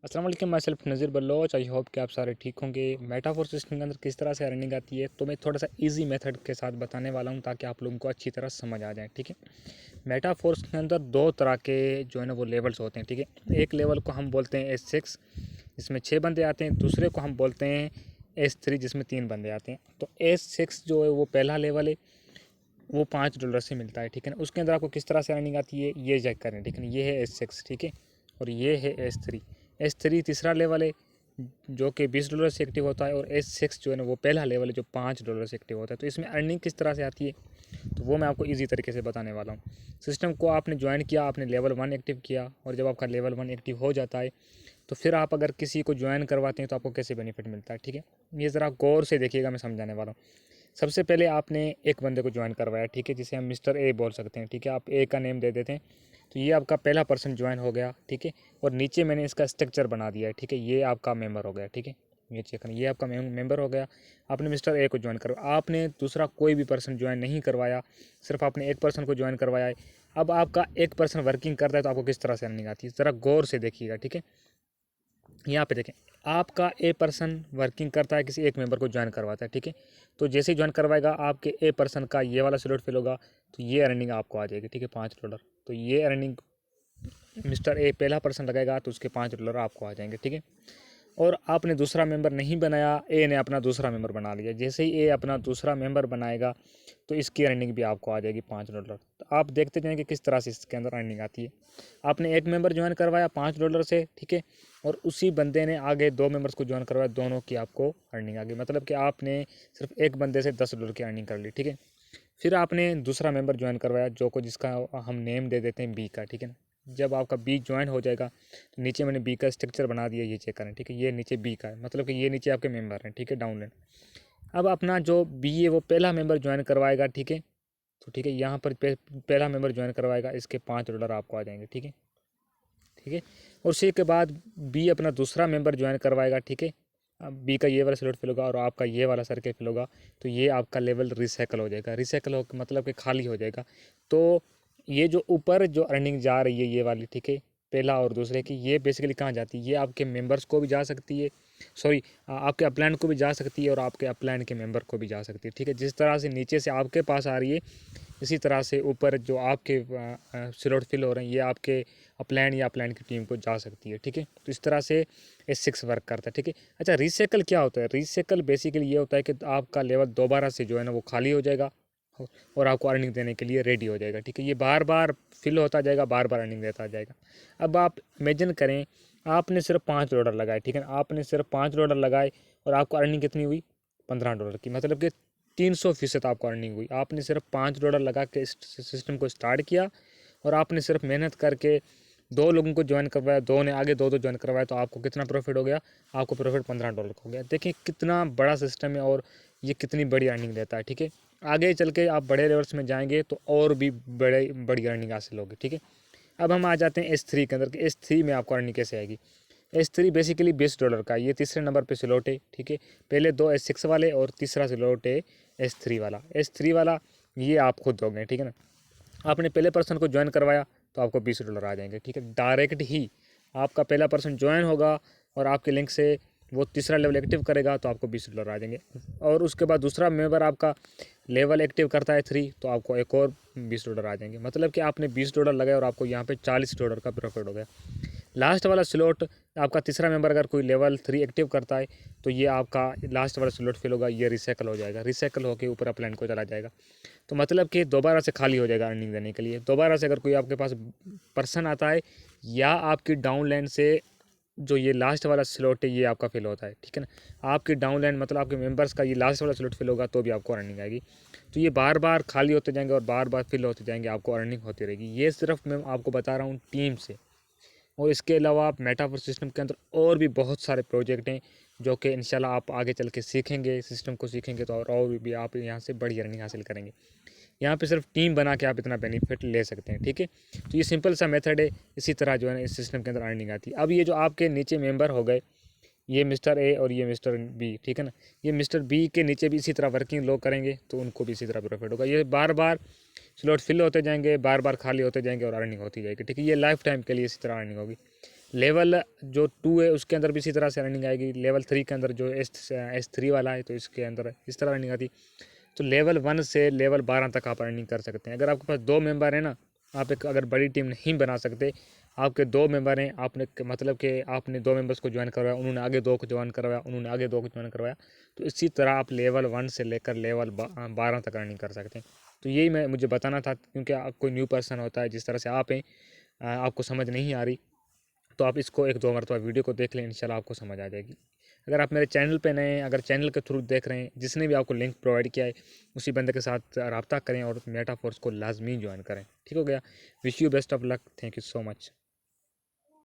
अस्सलाम वालेकुम, मैं self Nazir Baloch. I hope कि आप सारे ठीक होंगे। मेटाफोर सिस्टम के अंदर किस तरह से अर्निंग आती है तो मैं थोड़ा सा इजी मेथड के साथ बताने वाला हूं ताकि आप लोगों को अच्छी तरह समझ आ जाए। ठीक है, मेटाफोर्स के अंदर दो तरह के जो है ना वो लेवल्स होते हैं। ठीक है, एक लेवल को हम बोलते हैं S6 जिसमें 6 बंदे आते हैं, दूसरे को हम बोलते हैं S3 जिसमें 3 बंदे आते हैं। तो S6 जो है वो पहला लेवल है, वो $5 से मिलता है। ठीक है ना, उसके अंदर आपको किस तरह से अर्निंग आती है ये चेक करें। ठीक है ना, ये है S6। ठीक है, और ये है S3 तीसरा लेवल है जो कि $20 से एक्टिव होता है, और S6 जो है ना वो पहला लेवल है जो $5 से एक्टिव होता है। तो इसमें अर्निंग किस तरह से आती है तो वो मैं आपको इजी तरीके से बताने वाला हूँ। सिस्टम को आपने ज्वाइन किया, आपने लेवल 1 एक्टिव किया, और जब आपका लेवल 1 एक्टिव हो जाता है तो फिर आप अगर किसी को ज्वाइन करवाते हैं तो आपको कैसे बेनिफिट मिलता है। ठीक है, ये ज़रा गौर से देखिएगा, मैं समझाने वाला हूँ। सबसे पहले आपने एक बंदे को ज्वाइन करवाया, ठीक है, जिसे हम मिस्टर ए बोल सकते हैं। ठीक है, आप ए का नेम दे देते हैं। तो ये आपका पहला पर्सन ज्वाइन हो गया। ठीक है, और नीचे मैंने इसका स्ट्रक्चर बना दिया है। ठीक है, ये आपका मेंबर हो गया। ठीक है, ये चेक करें, ये आपका मेंबर हो गया। आपने मिस्टर ए को ज्वाइन करवाया, आपने दूसरा कोई भी पर्सन ज्वाइन नहीं करवाया, सिर्फ आपने एक पर्सन को ज्वाइन करवाया है। अब आपका एक पर्सन वर्किंग करता है तो आपको किस तरह से अर्निंग आती है, ज़रा गौर से देखिएगा। ठीक है, यहाँ पे देखें, आपका ए पर्सन वर्किंग करता है, किसी एक मेंबर को ज्वाइन करवाता है। ठीक है, तो जैसे ही ज्वाइन करवाएगा आपके ए पर्सन का ये वाला स्लॉट फिल होगा, तो ये अर्निंग आपको आ जाएगी। ठीक है, $5। तो ये अर्निंग मिस्टर ए पहला पर्सन लगाएगा तो उसके $5 आपको आ जाएंगे। ठीक है, और आपने दूसरा मेंबर नहीं बनाया, ए ने अपना दूसरा मेंबर बना लिया। जैसे ही ए अपना दूसरा मेंबर बनाएगा तो इसकी अर्निंग भी आपको आ जाएगी $5। तो आप देखते जाएंगे किस तरह से इसके अंदर अर्निंग आती है। आपने एक मेंबर ज्वाइन करवाया $5 से, ठीक है, और उसी बंदे ने आगे दो मेंबर्स को ज्वाइन करवाया, दोनों की आपको अर्निंग आ गई। मतलब कि आपने सिर्फ एक बंदे से $10 की अर्निंग कर ली। ठीक है, फिर आपने दूसरा मेंबर ज्वाइन करवाया जो को जिसका हम नेम दे देते हैं बी का। ठीक है ना, जब आपका बी ज्वाइन हो जाएगा तो नीचे मैंने बी का स्ट्रक्चर बना दिया, ये चेक करें। ठीक है, ये नीचे बी का है, मतलब कि ये नीचे आपके मेंबर हैं। ठीक है, डाउनलाइन। अब अपना जो बी है वो पहला मेंबर ज्वाइन करवाएगा। ठीक है, तो ठीक है, यहाँ पर पहला मेंबर ज्वाइन करवाएगा, इसके $5 आपको आ जाएंगे। ठीक है, ठीक है, और उसी के बाद बी अपना दूसरा मेंबर ज्वाइन करवाएगा। ठीक है, अब बी का ये वाला स्लॉट फिल होगा और आपका ये वाला सर्कल फिल होगा, तो ये आपका लेवल रिसाइकल हो जाएगा। रिसाइकल हो मतलब कि खाली हो जाएगा। तो ये जो ऊपर जो अर्निंग जा रही है ये वाली, ठीक है, पहला और दूसरे की, ये बेसिकली कहाँ जाती है, ये आपके मेंबर्स को भी जा सकती है, सॉरी आपके अपलाइन को भी जा सकती है और आपके अपलाइन के मेंबर को भी जा सकती है। ठीक है, जिस तरह से नीचे से आपके पास आ रही है इसी तरह से ऊपर जो आपके स्लॉट फिल हो रहे हैं ये आपके अपलाइन या अपलाइन की टीम को जा सकती है। ठीक है, तो इस तरह से S6 वर्क करता है। ठीक है, अच्छा, रीसाइकल क्या होता है? रीसाइकल बेसिकली ये होता है कि आपका लेवल दोबारा से जो है ना वो खाली हो जाएगा और आपको अर्निंग देने के लिए रेडी हो जाएगा। ठीक है, ये बार बार फिल होता जाएगा, बार बार अर्निंग देता जाएगा। अब आप इमेजिन करें, आपने सिर्फ $5 लगाए। ठीक है ना, आपने सिर्फ $5 लगाए और आपको अर्निंग कितनी हुई, $15 की, मतलब कि 300% आपको अर्निंग हुई। आपने सिर्फ $5 लगा के इस सिस्टम को स्टार्ट किया और आपने सिर्फ मेहनत करके दो लोगों को ज्वाइन करवाया, दो ने आगे दो ज्वाइन करवाया, तो आपको कितना प्रॉफिट हो गया, आपको प्रॉफिट $15 हो गया। देखिए कितना बड़ा सिस्टम है और ये कितनी बड़ी अर्निंग देता है। ठीक है, आगे चल के आप बड़े लेवल्स में जाएंगे तो और भी बड़ी अर्निंग हासिल होगी। ठीक है, अब हम आ जाते हैं S3 के अंदर कि S3 में आपको अर्निंग कैसे आएगी। S3 बेसिकली $20 का, ये तीसरे नंबर पे स्लॉट है। ठीक है, पहले दो S6 वाले और तीसरा स्लॉट है S3 वाला। S3 वाला ये आप खुद दोगे। ठीक है ना, आपने पहले पर्सन को ज्वाइन करवाया तो आपको $20 आ जाएंगे। ठीक है, डायरेक्ट ही आपका पहला पर्सन ज्वाइन होगा और आपके लिंक से वो तीसरा लेवल एक्टिव करेगा तो आपको $20 आ जाएंगे, और उसके बाद दूसरा मेंबर आपका लेवल एक्टिव करता है 3 तो आपको एक और $20 आ जाएंगे। मतलब कि आपने $20 लगाए और आपको यहाँ पे $40 का प्रॉफिट हो गया। लास्ट वाला स्लॉट आपका तीसरा मेंबर अगर कोई लेवल 3 एक्टिव करता है तो ये आपका लास्ट वाला स्लॉट फिल होगा, ये रिसाइकल हो जाएगा, रिसाइकल होकर ऊपर अपलाइन को चला जाएगा। तो मतलब कि दोबारा से खाली हो जाएगा अर्निंग देने के लिए। दोबारा से अगर कोई आपके पास पर्सन आता है या आपकी डाउन लाइन से जो ये लास्ट वाला स्लॉट है ये आपका फिल होता है, ठीक है ना, आपकी डाउन लाइन मतलब आपके मेंबर्स का ये लास्ट वाला स्लॉट फिल होगा तो भी आपको अर्निंग आएगी। तो ये बार बार खाली होते जाएंगे और बार बार फिल होते जाएंगे, आपको अर्निंग होती रहेगी। ये सिर्फ मैं आपको बता रहा हूँ टीम से, और इसके अलावा आप मेटावर्स सिस्टम के अंदर और भी बहुत सारे प्रोजेक्ट हैं जो कि इंशाल्लाह आप आगे चल के सीखेंगे, सिस्टम को सीखेंगे तो और भी आप यहाँ से बड़ी अर्निंग हासिल करेंगे। यहाँ पे सिर्फ टीम बना के आप इतना बेनिफिट ले सकते हैं। ठीक है, तो ये सिंपल सा मेथड है, इसी तरह जो है ना इस सिस्टम के अंदर अर्निंग आती है। अब ये जो आपके नीचे मेंबर हो गए, ये मिस्टर ए और ये मिस्टर बी, ठीक है ना, ये मिस्टर बी के नीचे भी इसी तरह वर्किंग लोग करेंगे तो उनको भी इसी तरह प्रॉफिट होगा। ये बार बार स्लॉट फिल होते जाएंगे, बार बार खाली होते जाएंगे और अर्निंग होती जाएगी। ठीक है, ये लाइफ टाइम के लिए इसी तरह अर्निंग होगी। लेवल जो 2 है उसके अंदर भी इसी तरह से रनिंग आएगी। लेवल 3 के अंदर जो S3 वाला है तो इसके अंदर इस तरह रनिंग आती। तो लेवल 1 से लेवल 12 तक आप रनिंग कर सकते हैं। अगर आपके पास 2 मेंबर है ना, आप एक अगर बड़ी टीम नहीं बना सकते, आपके 2 मेंबर हैं, आपने मतलब कि आपने 2 मेंबर्स को ज्वाइन करवाया, उन्होंने आगे 2 को ज्वाइन करवाया, उन्होंने आगे 2 को ज्वाइन करवाया, तो इसी तरह आप लेवल 1 से लेकर लेवल 12 तक रनिंग कर सकते हैं। तो यही मुझे बताना था, क्योंकि कोई न्यू पर्सन होता है जिस तरह से आप हैं, आपको समझ नहीं आ रही, तो आप इसको 1-2 मरतबा वीडियो को देख लें, इंशाल्लाह आपको समझ आ जाएगी। अगर आप मेरे चैनल पे नए हैं, अगर चैनल के थ्रू देख रहे हैं, जिसने भी आपको लिंक प्रोवाइड किया है उसी बंदे के साथ रब्ता करें और मेटाफोर्स को लाजमी ज्वाइन करें। ठीक हो गया। Wish you best of luck. Thank you so much.